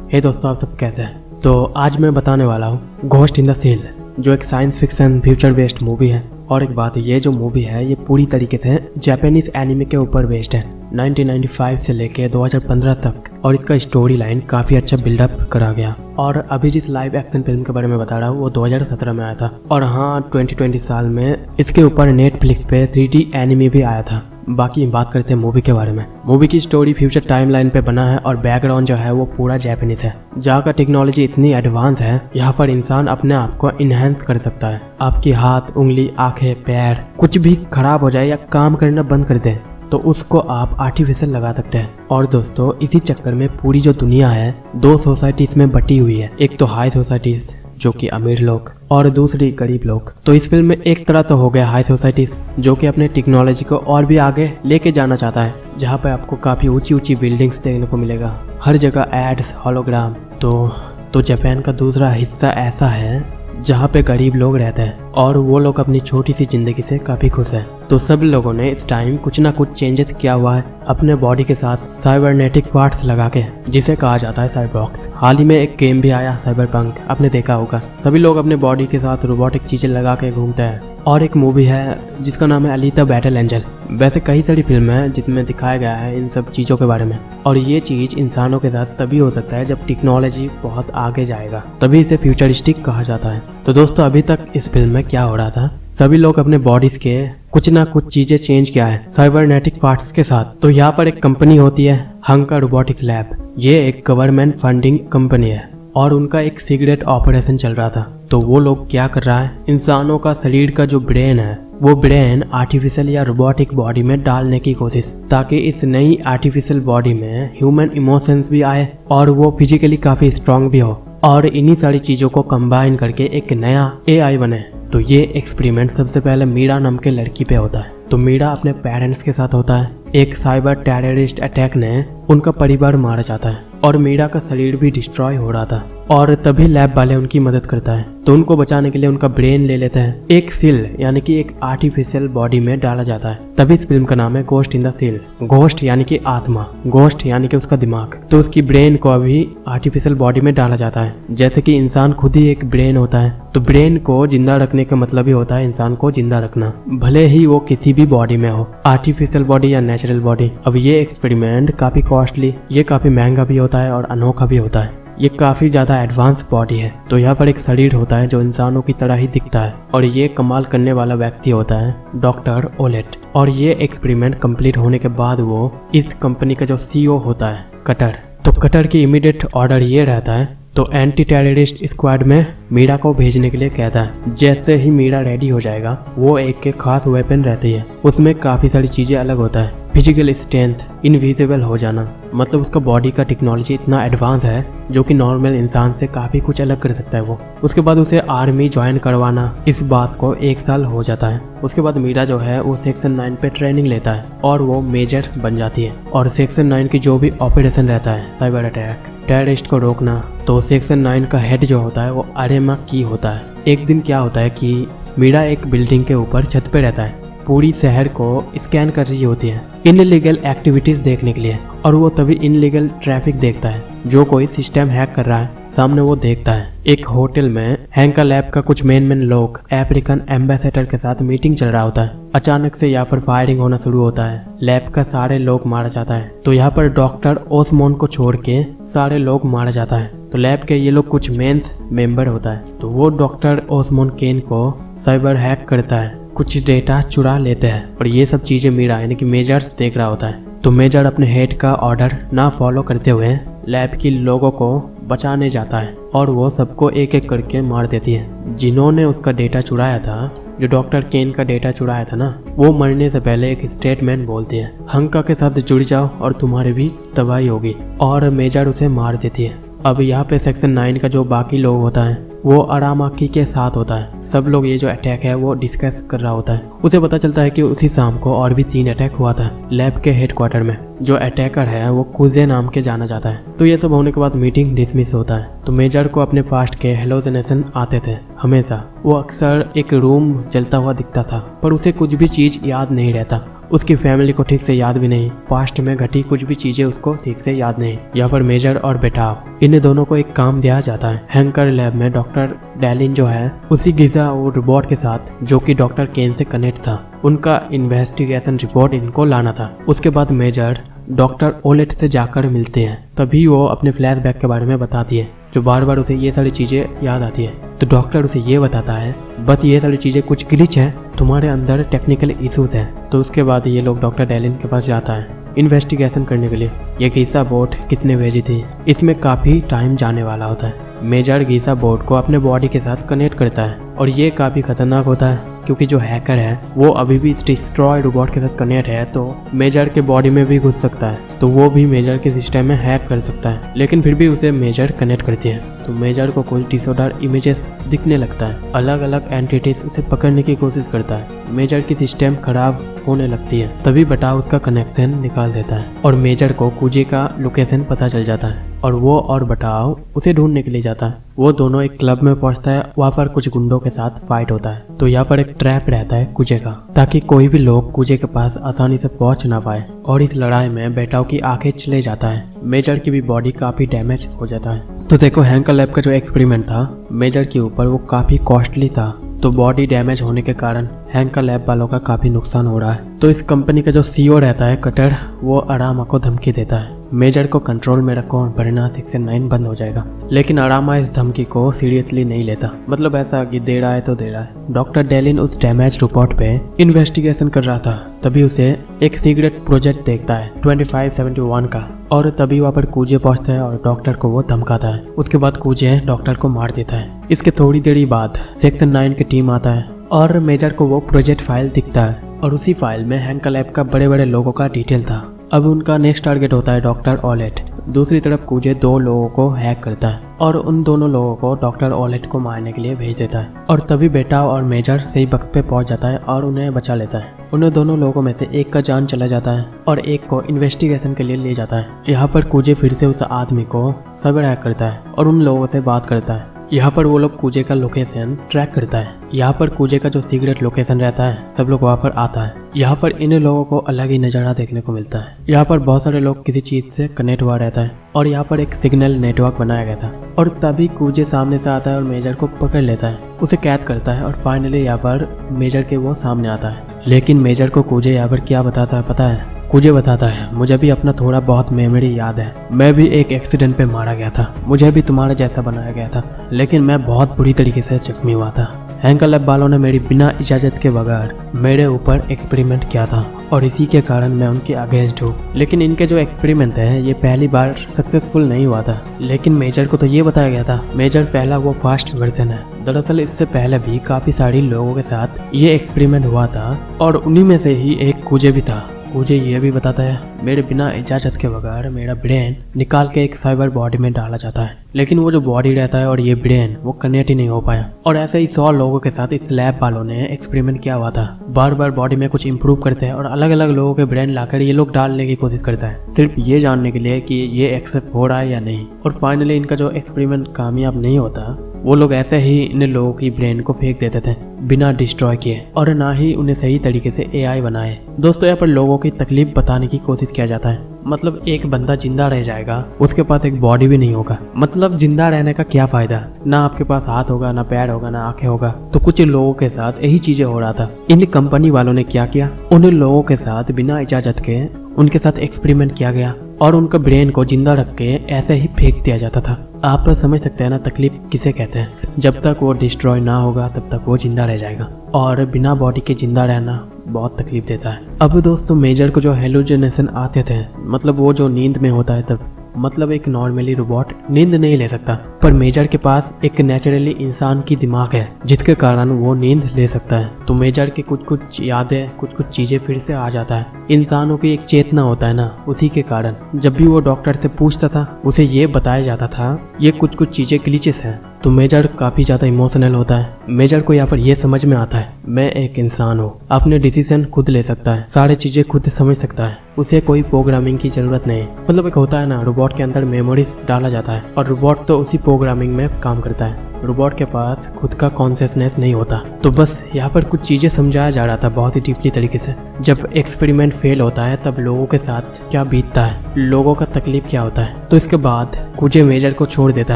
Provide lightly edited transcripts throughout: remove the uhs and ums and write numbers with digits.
हे दोस्तों, आप सब कैसे हैं? तो आज मैं बताने वाला हूँ घोस्ट इन द सेल, जो एक science fiction future based movie है। और एक बात, ये जो मूवी है ये पूरी तरीके से जापानीज एनिमे के ऊपर बेस्ड है, 1995 से लेके 2015 तक। और इसका स्टोरी लाइन काफी अच्छा बिल्डअप करा गया। और अभी जिस लाइव एक्शन फिल्म के बारे में बता रहा हूँ वो 2017 में आया था। और हाँ, 2020 साल में इसके ऊपर नेटफ्लिक्स पे 3D एनिमे भी आया था। बाकी बात करते हैं मूवी के बारे में। मूवी की स्टोरी फ्यूचर टाइमलाइन पे बना है और बैकग्राउंड जो है वो पूरा जापानीज है। जहाँ का टेक्नोलॉजी इतनी एडवांस है, यहाँ पर इंसान अपने आप को इनहेंस कर सकता है। आपकी हाथ, उंगली, आंखें, पैर कुछ भी खराब हो जाए या काम करना बंद कर दे तो उसको आप आर्टिफिशियल लगा सकते हैं। और दोस्तों, इसी चक्कर में पूरी जो दुनिया है दो सोसाइटीज में बटी हुई है। एक तो हाई सोसाइटीज जो कि अमीर लोग, और दूसरी गरीब लोग। तो इस फिल्म में एक तरह तो हो गया हाई सोसाइटीज जो कि अपने टेक्नोलॉजी को और भी आगे लेके जाना चाहता है, जहाँ पे आपको काफी ऊंची ऊंची बिल्डिंग्स देखने को मिलेगा, हर जगह एड्स, होलोग्राम। तो जापान का दूसरा हिस्सा ऐसा है जहाँ पे गरीब लोग रहते हैं और वो लोग अपनी छोटी सी जिंदगी से काफी खुश हैं। तो सब लोगों ने इस टाइम कुछ ना कुछ चेंजेस किया हुआ है अपने बॉडी के साथ साइबरनेटिक पार्ट्स लगा के, जिसे कहा जाता है साइबॉक्स। हाल ही में एक गेम भी आया साइबरपंक, आपने देखा होगा। सभी लोग अपने बॉडी के साथ रोबोटिक चीजें लगा के घूमते हैं। और एक मूवी है जिसका नाम है अलीता बैटल एंजल। वैसे कई सारी फिल्में हैं जिसमें दिखाया गया है इन सब चीज़ों के बारे में। और ये चीज़ इंसानों के साथ तभी हो सकता है जब टेक्नोलॉजी बहुत आगे जाएगा, तभी इसे फ्यूचरिस्टिक कहा जाता है। तो दोस्तों, अभी तक इस फिल्म में क्या हो रहा था, सभी लोग अपने बॉडीज के कुछ ना कुछ चीजें चेंज किया है साइबरनेटिक पार्ट्स के साथ। तो यहाँ पर एक कंपनी होती है हंका रोबोटिक्स लैब। ये एक गवर्नमेंट फंडिंग कंपनी है और उनका एक सीक्रेट ऑपरेशन चल रहा था। तो वो लोग क्या कर रहा है, इंसानों का शरीर का जो ब्रेन है वो ब्रेन आर्टिफिशियल या रोबोटिक बॉडी में डालने की कोशिश, ताकि इस नई आर्टिफिशियल बॉडी में ह्यूमन इमोशंस भी आए और वो फिजिकली काफी स्ट्रांग भी हो। और इन्हीं सारी चीजों को कंबाइन करके एक नया AI बने। तो ये एक्सपेरिमेंट सबसे पहले मीरा नाम के लड़की पे होता है। तो मीरा अपने पेरेंट्स के साथ होता है। एक साइबर टेररिस्ट अटैक ने उनका परिवार मारा जाता है और मीरा का शरीर भी डिस्ट्रॉय हो रहा था। और तभी लैब वाले उनकी मदद करता है। तो उनको बचाने के लिए उनका ब्रेन ले लेते हैं, एक सील यानी कि एक आर्टिफिशियल बॉडी में डाला जाता है। तभी इस फिल्म का नाम है ghost in the seal. Ghost यानी कि आत्मा, घोस्ट यानी कि उसका दिमाग। तो उसकी ब्रेन को अभी आर्टिफिशियल बॉडी में डाला जाता है। जैसे कि इंसान खुद ही एक ब्रेन होता है, तो ब्रेन को जिंदा रखने का मतलब ही होता है इंसान को जिंदा रखना, भले ही वो किसी भी बॉडी में हो, आर्टिफिशियल बॉडी या नेचुरल बॉडी। अब ये एक्सपेरिमेंट काफी कॉस्टली, ये काफी महंगा भी होता है और अनोखा भी होता है। ये काफी ज्यादा एडवांस बॉडी है। तो यहाँ पर एक शरीर होता है जो इंसानों की तरह ही दिखता है और ये कमाल करने वाला व्यक्ति होता है डॉक्टर ओलेट। और ये एक्सपेरिमेंट कंप्लीट होने के बाद वो इस कंपनी का जो CEO होता है कटर, तो कटर की इमीडिएट ऑर्डर ये रहता है, तो एंटी टेररिस्ट स्क्वाड में मीरा को भेजने के लिए कहता है। जैसे ही मीरा रेडी हो जाएगा, वो एक खास वेपन रहती है, उसमें काफी सारी चीजें अलग होता है। फिजिकल स्ट्रेंथ, इनविजिबल हो जाना, मतलब उसका बॉडी का टेक्नोलॉजी इतना एडवांस है जो कि नॉर्मल इंसान से काफी कुछ अलग कर सकता है वो। उसके बाद उसे आर्मी ज्वाइन करवाना, इस बात को 1 साल हो जाता है। उसके बाद मीरा जो है वो सेक्शन 9 पे ट्रेनिंग लेता है और वो मेजर बन जाती है। और सेक्शन 9 की जो भी ऑपरेशन रहता है, साइबर अटैक, टेररिस्ट को रोकना, तो सेक्शन 9 का हेड जो होता है वो अरेमा की होता है। एक दिन क्या होता है कि मीरा एक बिल्डिंग के ऊपर छत पे रहता है, पूरी शहर को स्कैन कर रही होती है इनलीगल एक्टिविटीज देखने के लिए। और वो तभी इनलीगल ट्रैफिक देखता है, जो कोई सिस्टम हैक कर रहा है सामने वो देखता है। एक होटल में हैंका लैब का कुछ मेन लोग अफ्रीकन एम्बेसडर के साथ मीटिंग चल रहा होता है। अचानक से यहाँ पर फायरिंग होना शुरू होता है, लैब का सारे लोग मारा जाता है। तो यहाँ पर डॉक्टर ओसमोन को छोड़ के सारे लोग मारा जाता है। तो लैब के ये लोग कुछ मेंस मेंबर होता है, तो वो डॉक्टर ओसमोन केन को साइबर हैक करता है, कुछ डेटा चुरा लेते हैं। और ये सब चीजें मीरा यानी कि मेजर देख रहा होता है। तो मेजर अपने हेड का ऑर्डर ना फॉलो करते हुए लैब के लोगों को बचाने जाता है और वो सबको एक एक करके मार देती है। जिन्होंने उसका डेटा चुराया था जो डॉक्टर केन का डेटा चुराया था ना, वो मरने से पहले एक स्टेटमेंट बोलती है, हंका के साथ जुड़ जाओ और तुम्हारी भी तबाही होगी, और मेजर उसे मार देती है। अब यहाँ पे सेक्शन 9 का जो बाकी लोग होता है वो अरामाकी के साथ होता है। सब लोग ये जो अटैक है वो डिस्कस कर रहा होता है। उसे पता चलता है कि उसी शाम को और भी 3 अटैक हुआ था लैब के हेडक्वार्टर में। जो अटैकर है वो कुजे नाम के जाना जाता है। तो ये सब होने के बाद मीटिंग डिसमिस होता है। तो मेजर को अपने पास्ट के हेलोसिनेशन आते थे हमेशा। वो अक्सर एक रूम जलता हुआ दिखता था, पर उसे कुछ भी चीज याद नहीं रहता। उसकी फैमिली को ठीक से याद भी नहीं, पास्ट में घटी कुछ भी चीजें उसको ठीक से याद नहीं। यहाँ पर मेजर और बेटाव इन दोनों को एक काम दिया जाता है। हैंकर लैब में डॉक्टर डेलिन जो है उसी गिजा और रोबोट के साथ जो कि डॉक्टर केन से कनेक्ट था, उनका इन्वेस्टिगेशन रिपोर्ट इनको लाना था। उसके बाद मेजर डॉक्टर ओलेट से जाकर मिलते हैं। तभी वो अपने फ्लैशबैक के बारे में बताती है, जो बार बार उसे ये सारी चीजें याद आती है। तो डॉक्टर उसे ये बताता है, बस ये सारी चीजें कुछ ग्लिच है, तुम्हारे अंदर टेक्निकल इश्यूज हैं। तो उसके बाद ये लोग डॉक्टर डेलिन के पास जाता है इन्वेस्टिगेशन करने के लिए। ये गीसा बोट किसने भेजी थी, इसमें काफी टाइम जाने वाला होता है। मेजर गीसा बोट को अपने बॉडी के साथ कनेक्ट करता है और ये काफी खतरनाक होता है, क्योंकि जो हैकर है वो अभी भी डिस्ट्रॉय रोबोट के साथ कनेक्ट है, तो मेजर के बॉडी में भी घुस सकता है। तो वो भी मेजर के सिस्टम में हैक कर सकता है, लेकिन फिर भी उसे मेजर कनेक्ट करती है। तो मेजर को कुछ डिसऑर्डर इमेजेस दिखने लगता है, अलग अलग एंटिटीज उसे पकड़ने की कोशिश करता है। मेजर की सिस्टम खराब होने लगती है। तभी बटाव उसका कनेक्शन निकाल देता है और मेजर को कुजे का लोकेशन पता चल जाता है और वो और बटाव उसे ढूंढने के लिए जाता है। वो दोनों एक क्लब में पहुंचता है। वहाँ पर कुछ गुंडों के साथ फाइट होता है। तो यहाँ पर एक ट्रैप रहता है कुजे का, ताकि कोई भी लोग कुजे के पास आसानी से पहुंच ना पाए। और इस लड़ाई में बेटाव की आंखें चले जाता है। मेजर की भी बॉडी काफी डैमेज हो जाता है। तो देखो, हैंकर लैब का जो एक्सपेरिमेंट था मेजर के ऊपर वो काफी कॉस्टली था। तो बॉडी डैमेज होने के कारण हैंकर लैब वालों का काफी नुकसान हो रहा है। तो इस कंपनी का जो सीईओ रहता है कटर, वो आरामा को धमकी देता है, मेजर को कंट्रोल में रखो वरना सेक्शन 9 बंद हो जाएगा। लेकिन आरामा इस धमकी को सीरियसली नहीं लेता। मतलब ऐसा कि दे रहा है तो दे रहा है। डॉक्टर डेलिन उस डैमेज रिपोर्ट पे इन्वेस्टिगेशन कर रहा था। तभी उसे एक सीक्रेट प्रोजेक्ट देखता है 2571 का, और तभी वहाँ पर कुजे पहुंचता है और डॉक्टर को वो धमकाता है। उसके बाद कुजे डॉक्टर को मार देता है। इसके थोड़ी देर बाद सेक्शन 9 की टीम आता है और मेजर को वो प्रोजेक्ट फाइल दिखता है और उसी फाइल में हैंकर लैब का बड़े बड़े लोगों का डिटेल था। अब उनका नेक्स्ट टारगेट होता है डॉक्टर ओलेट। दूसरी तरफ कुजे 2 लोगों को हैक करता है और उन दोनों लोगों को डॉक्टर ओलेट को मारने के लिए भेज देता है। और तभी बेटाव और मेजर सही वक्त पे पहुंच जाता है और उन्हें बचा लेता है। उन दोनों लोगों में से एक का जान चला जाता है और एक को इन्वेस्टिगेशन के लिए ले जाता है। यहाँ पर कुजे फिर से उस आदमी को साइबर हैक करता है और उन लोगों से बात करता है। यहाँ पर वो लोग कुजे का लोकेशन ट्रैक करता है। यहाँ पर कुजे का जो सीक्रेट लोकेशन रहता है सब लोग वहाँ पर आता है। यहाँ पर इन लोगों को अलग ही नज़ारा देखने को मिलता है। यहाँ पर बहुत सारे लोग किसी चीज से कनेक्ट हुआ रहता है और यहाँ पर एक सिग्नल नेटवर्क बनाया गया था। और तभी कुजे सामने से आता है और मेजर को पकड़ लेता है, उसे कैद करता है और फाइनली यहाँ पर मेजर के वो सामने आता है। लेकिन मेजर को कुजे यहाँ पर क्या बताता है पता है? कुजे बताता है, मुझे भी अपना थोड़ा बहुत मेमोरी याद है। मैं भी एक एक्सीडेंट पे मारा गया था, मुझे भी तुम्हारे जैसा बनाया गया था, लेकिन मैं बहुत बुरी तरीके से जख्मी हुआ था। हैंकर लैब वालों ने मेरी बिना इजाजत के बगैर मेरे ऊपर एक्सपेरिमेंट किया था और इसी के कारण मैं उनके अगेंस्ट हूँ। लेकिन इनके जो एक्सपेरिमेंट है ये पहली बार सक्सेसफुल नहीं हुआ था। लेकिन मेजर को तो ये बताया गया था मेजर पहला वो फास्ट वर्जन है। दरअसल इससे पहले भी काफी सारी लोगों के साथ ये एक्सपेरिमेंट हुआ था और उन्हीं में से ही एक कुजे भी था। मुझे ये भी बताता है मेरे बिना इजाजत के बगैर मेरा ब्रेन निकाल के एक साइबर बॉडी में डाला जाता है, लेकिन वो जो बॉडी रहता है और ये ब्रेन वो कनेक्ट ही नहीं हो पाया। और ऐसे ही 100 लोगों के साथ इस लैब वालों ने एक्सपेरिमेंट किया हुआ था। बार बार बॉडी में कुछ इंप्रूव करते हैं और अलग अलग लोगों के ब्रेन लाकर ये लोग डालने की कोशिश करता है, सिर्फ ये जानने के लिए कि ये एक्सेप्ट हो रहा है या नहीं। और फाइनली इनका जो एक्सपेरिमेंट कामयाब नहीं होता, वो लोग ऐसे ही इन लोगों की ब्रेन को फेंक देते थे बिना डिस्ट्रॉय किए और ना ही उन्हें सही तरीके से एआई बनाए। दोस्तों, यहाँ पर लोगों की तकलीफ बताने की कोशिश किया जाता है। मतलब एक बंदा जिंदा रह जाएगा, उसके पास एक बॉडी भी नहीं होगा। मतलब जिंदा रहने का क्या फायदा? ना आपके पास हाथ होगा, ना पैर होगा, ना आंखें होगा। तो कुछ लोगों के साथ यही चीजें हो रहा था। इन कंपनी वालों ने क्या किया, उन लोगों के साथ बिना इजाजत के उनके साथ एक्सपेरिमेंट किया गया और उनका ब्रेन को जिंदा रख के ऐसे ही फेंक दिया जाता था। आप समझ सकते हैं ना तकलीफ किसे कहते हैं। जब तक वो डिस्ट्रॉय ना होगा तब तक वो जिंदा रह जाएगा और बिना बॉडी के जिंदा रहना बहुत तकलीफ देता है। अब दोस्तों, मेजर को जो हेलुसिनेशन आते थे, मतलब वो जो नींद में होता है तब, मतलब एक नॉर्मली रोबोट नींद नहीं ले सकता, पर मेजर के पास एक नेचुरली इंसान की दिमाग है जिसके कारण वो नींद ले सकता है। तो मेजर की कुछ कुछ यादें, कुछ कुछ चीजें फिर से आ जाता है। इंसानों की एक चेतना होता है ना, उसी के कारण जब भी वो डॉक्टर से पूछता था उसे ये बताया जाता था ये कुछ कुछ चीजें ग्लिचेस हैं। तो मेजर काफी ज्यादा इमोशनल होता है। मेजर को यहाँ पर ये समझ में आता है मैं एक इंसान हूँ, अपने डिसीजन खुद ले सकता है, सारी चीजें खुद समझ सकता है, उसे कोई प्रोग्रामिंग की जरूरत नहीं। मतलब एक होता है ना, रोबोट के अंदर मेमोरीज डाला जाता है और रोबोट तो उसी प्रोग्रामिंग में काम करता है। रोबोट के पास खुद का कॉन्शियसनेस नहीं होता। तो बस यहाँ पर कुछ चीजें समझाया जा रहा था बहुत ही डीपली तरीके से। जब एक्सपेरिमेंट फेल होता है तब लोगों के साथ क्या बीतता है, लोगों का तकलीफ क्या होता है। तो इसके बाद कुजे मेजर को छोड़ देता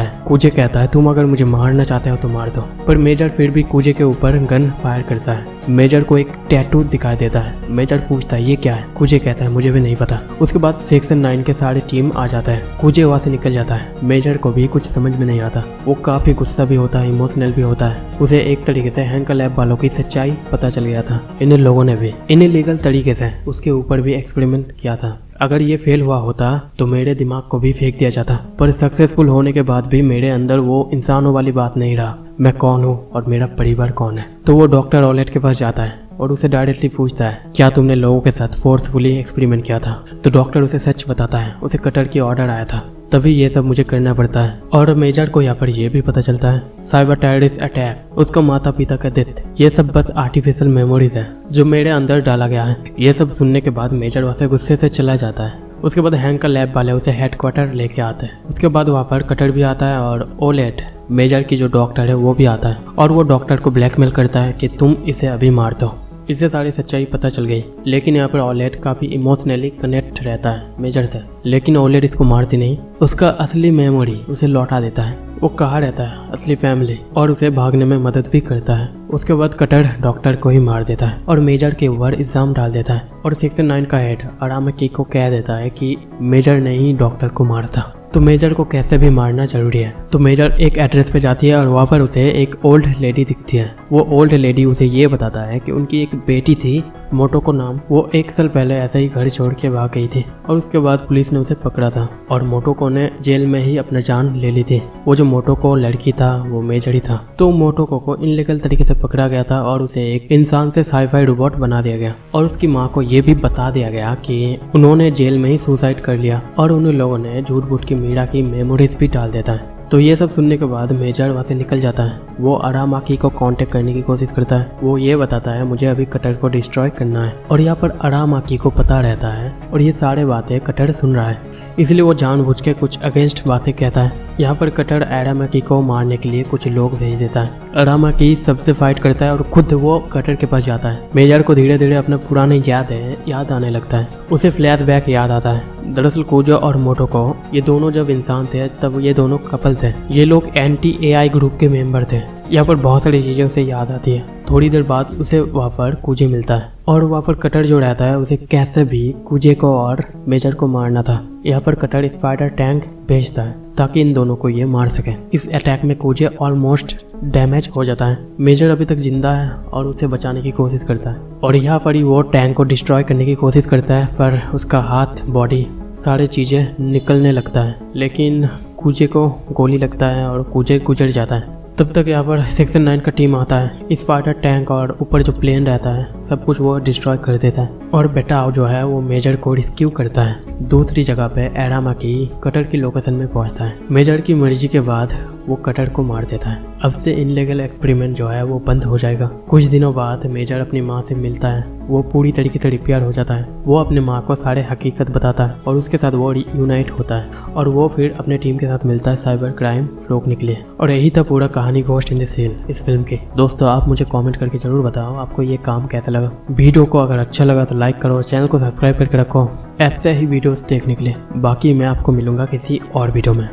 है। कुजे कहता है तुम अगर मुझे मारना चाहते हो तो मार दो, पर मेजर फिर भी कुजे के ऊपर गन फायर करता है। मेजर को एक टैटू दिखाई देता है। मेजर पूछता है ये क्या है, कुजे कहता है मुझे भी नहीं पता। उसके बाद सेक्शन 9 के सारे टीम आ जाता है। कुजे वहाँ से निकल जाता है। मेजर को भी कुछ समझ में नहीं आता, वो काफी गुस्सा भी होता है, इमोशनल भी होता है। उसे एक तरीके से हैंकर लैब वालों की सच्चाई पता चल गया था। इन लोगों ने भी इनलीगल तरीके से उसके ऊपर भी एक्सपेरिमेंट किया था। अगर ये फेल हुआ होता तो मेरे दिमाग को भी फेंक दिया जाता, पर सक्सेसफुल होने के बाद भी मेरे अंदर वो इंसानों वाली बात नहीं रहा, मैं कौन हूँ और मेरा परिवार कौन है। तो वो डॉक्टर ऑलेट के पास जाता है और उसे डायरेक्टली पूछता है क्या तुमने लोगों के साथ फोर्सफुली एक्सपेरिमेंट किया था। तो डॉक्टर उसे सच बताता है, उसे कटर की ऑर्डर आया था, तभी ये सब मुझे करना पड़ता है। और मेजर को यहाँ पर यह भी पता चलता है साइबर टेररिस्ट अटैक, उसका माता पिता का डेथ, ये सब बस आर्टिफिशियल मेमोरीज है जो मेरे अंदर डाला गया है। ये सब सुनने के बाद मेजर वहाँ से गुस्से से चला जाता है। उसके बाद हैंकर लैब वाले उसे हेडक्वार्टर लेके आते हैं। उसके बाद वहाँ पर कटर भी आता है और ओलेट मेजर की जो डॉक्टर है वो भी आता है और वो डॉक्टर को ब्लैकमेल करता है कि तुम इसे अभी मार दो। इससे सारी सच्चाई पता चल गई, लेकिन यहाँ पर ओलेट काफी इमोशनली कनेक्ट रहता है मेजर से। लेकिन ओलेट इसको मारती नहीं, उसका असली मेमोरी उसे लौटा देता है। वो कहाँ रहता है असली फैमिली, और उसे भागने में मदद भी करता है। उसके बाद कटर डॉक्टर को ही मार देता है और मेजर के ऊपर इल्जाम डाल देता है। और सेक्शन 9 का हेड अरामाकी को कह देता है कि मेजर ने ही डॉक्टर को मारा था, तो मेजर को कैसे भी मारना जरूरी है। तो मेजर एक एड्रेस पे जाती है और वहाँ पर उसे एक ओल्ड लेडी दिखती है। वो ओल्ड लेडी उसे ये बताता है कि उनकी एक बेटी थी मोटोको नाम, वो 1 साल पहले ऐसे ही घर छोड़ के भाग गई थी और उसके बाद पुलिस ने उसे पकड़ा था और मोटोको ने जेल में ही अपना जान ले ली थी। वो जो मोटोको लड़की था वो मेजर ही था। तो मोटोको को इनलीगल तरीके से पकड़ा गया था और उसे एक इंसान से साईफाई रोबोट बना दिया गया और उसकी माँ को ये भी बता दिया गया कि उन्होंने जेल में ही सुसाइड कर लिया और उन लोगों ने झूठ बूठ की मीरा की मेमोरीज भी डाल देता है। तो ये सब सुनने के बाद मेजर वहाँ से निकल जाता है। वो अरामाकी को कांटेक्ट करने की कोशिश करता है। वो ये बताता है मुझे अभी कटर को डिस्ट्रॉय करना है और यहाँ पर अरामाकी को पता रहता है और ये सारे बातें कटर सुन रहा है, इसलिए वो जानबूझ के कुछ अगेंस्ट बातें कहता है। यहाँ पर कटर अरामाकी को मारने के लिए कुछ लोग भेज देता है। अरामाकी सबसे फाइट करता है और खुद वो कटर के पास जाता है। मेजर को धीरे धीरे अपना पुराने याद आने लगता है। उसे फ्लैशबैक याद आता है। दरअसल कुजो और मोटोको ये दोनों जब इंसान थे तब ये दोनों कपल थे। ये लोग एंटी एआई ग्रुप के मेंबर थे। यहाँ पर बहुत सारी चीजें उसे याद आती है। थोड़ी देर बाद उसे वहाँ पर कुजे मिलता है और वहाँ पर कटर जो रहता है उसे कैसे भी कुजे को और मेजर को मारना था। यहाँ पर कटर स्पाइडर टैंक भेजता है ताकि इन दोनों को ये मार सके। इस अटैक में कुजे ऑलमोस्ट डैमेज हो जाता है। मेजर अभी तक जिंदा है और उसे बचाने की कोशिश करता है और यहाँ पर ही वो टैंक को डिस्ट्रॉय करने की कोशिश करता है, पर उसका हाथ, बॉडी, सारी चीजें निकलने लगता है, लेकिन कुजे को गोली लगता है और कुजे गुजर जाता है। तब तक यहाँ पर सेक्शन 9 का टीम आता है। इस फाइटर टैंक और ऊपर जो प्लेन रहता है सब कुछ वो डिस्ट्रॉय कर देता है और बेटाओ जो है वो मेजर को रिस्क्यू करता है। दूसरी जगह पे अरामाकी कटर की लोकेशन में पहुंचता है। मेजर की मर्जी के बाद वो कटर को मार देता है। अब से इनलीगल एक्सपेरिमेंट जो है वो बंद हो जाएगा। कुछ दिनों बाद मेजर अपनी माँ से मिलता है। वो पूरी तरीके से रिपेयर हो जाता है। वो अपने माँ को सारे हकीकत बताता है और उसके साथ वो यूनाइट होता है और वो फिर अपने टीम के साथ मिलता है साइबर क्राइम रोकने के लिए। और यही था पूरा कहानी घोस्ट इन द सेल इस फिल्म की। दोस्तों आप मुझे कमेंट करके जरूर बताओ आपको ये काम कैसा लगा। वीडियो को अगर अच्छा लगा तो लाइक करो, चैनल को सब्सक्राइब करके रखो ऐसे ही वीडियोस देखने के लिए। बाकी मैं आपको मिलूंगा किसी और वीडियो में।